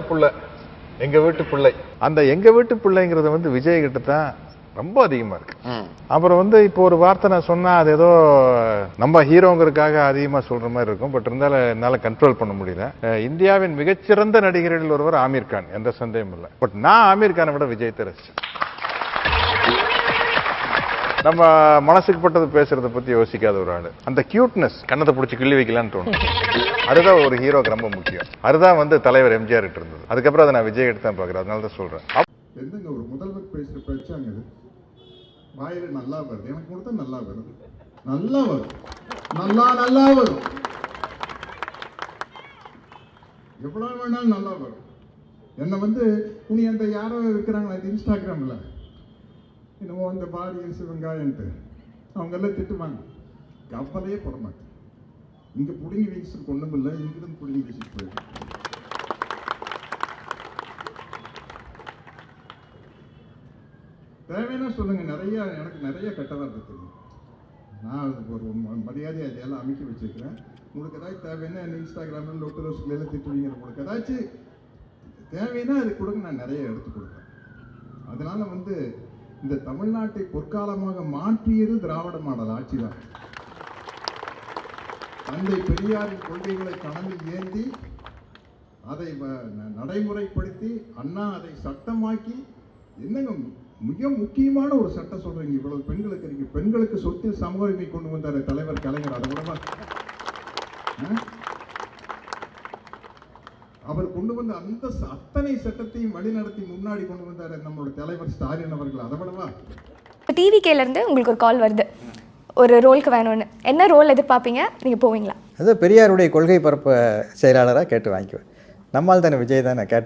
புள்ள எங்க வீட்டு பிள்ளை. அந்த எங்க வீட்டு பிள்ளைங்கிறது வந்து விஜய் கிட்ட தான் ரொம்ப அதிகமா இருக்கு. அப்புறம் வந்து இப்போ ஒரு வார்த்தை நான் சொன்னா அது ஏதோ நம்ம ஹீரோங்கிறதுக்காக அதிகமா சொல்ற மாதிரி இருக்கும். பட் இருந்தாலும் என்னால கண்ட்ரோல் பண்ண முடியல. இந்தியாவின் மிகச்சிறந்த நடிகர்களில் ஒருவர் ஆமீர் கான், எந்த சந்தேகமும் இல்லை. பட் நான் ஆமீர் கானை விட விஜய் ரசிச்சேன். நம்ம மனசுக்கு பட்டது பேசுறதை பத்தி யோசிக்காத ஒரு ஆளு. அந்த கியூட்னஸ் கண்ணத்தை பிடிச்சி கிள்ளி வைக்கலான்னு தோணும். அதுதான் ஒரு ஹீரோக்கு ரொம்ப முக்கியம். அதுதான் வந்து தலைவர் எம்ஜிஆர் கிட்ட இருந்தது. அதுக்கப்புறம் அதை நான் விஜய் எடுத்து தான் பாக்குறேன். அதனால தான் சொல்றேன். எந்தங்க ஒரு முதல்வர் பேசுற பேச்சு அங்க வாயில நல்லா வருது. எனக்கு கொடுத்தா நல்லா வருது, நல்லா வரும், நல்லா வரும், எவ்வளவு வேணாலும் நல்லா வரும். என்ன வந்து நீ அந்த யாரோ இருக்கிறாங்களா இன்ஸ்டாகிராம்ல என்னமோ அந்த பாரியன்ஸ் வெங்காயன்ட்டு அவங்க எல்லாம் திட்டுவாங்க. கப்பலையே போட மாட்டேன். இங்க புடுங்கி வீசிட்டு ஒண்ணும் இல்லை, இங்கிருந்து புடுங்கி வீசிட்டு போயிடும். தேவைன்னா சொல்லுங்க. எனக்கு நிறைய கெட்ட வார்த்தை தெரியும். நான் ஒரு மரியாதையை அதையெல்லாம் அமைக்க வச்சிருக்கிறேன். உங்களுக்கு ஏதாச்சும் தேவைன்னா இன்ஸ்டாகிராமில் லோக்கல் ஹவுஸ்ல திட்டுவீங்க. உங்களுக்கு ஏதாச்சும் தேவைன்னா அது கொடுங்க, நான் நிறைய எடுத்து கொடுப்பேன். அதனால வந்து இந்த தமிழ்நாட்டை பொற்காலமாக மாற்றியது திராவிட மாடல் ஆட்சி தான். தந்தை பெரியாரின் கொள்கைகளை கனவில் ஏந்தி அதை நடைமுறைப்படுத்தி அண்ணா அதை சட்டமாக்கி, என்னங்க மிக முக்கியமான ஒரு சட்டம் சொல்றீங்க. இவ்வளவு பெண்களுக்கு இருக்கு. பெண்களுக்கு சொத்தில் சம உரிமை கொண்டு வந்தார் தலைவர் கலைஞர். அதை விடவா அவர் கொண்டு வந்த அந்த அத்தனை சட்டத்தையும் வழிநடத்தி முன்னாடி கொண்டு வந்தார் நம்மளோட தலைவர் ஸ்டாலின் அவர்கள். அதை விடவா டிவிகேல இருந்து உங்களுக்கு ஒரு கால் வருது, ஒரு ரோலுக்கு வேணும்னு. என்ன ரோல் எதிர்பார்ப்பீங்க? நீங்க போவீங்களா? அது பெரியாருடைய கொள்கை பரப்பு செயலாளராக கேட்டு வாங்கிக்குவேன். நம்மால் தானே விஜய் தானே கேட்ட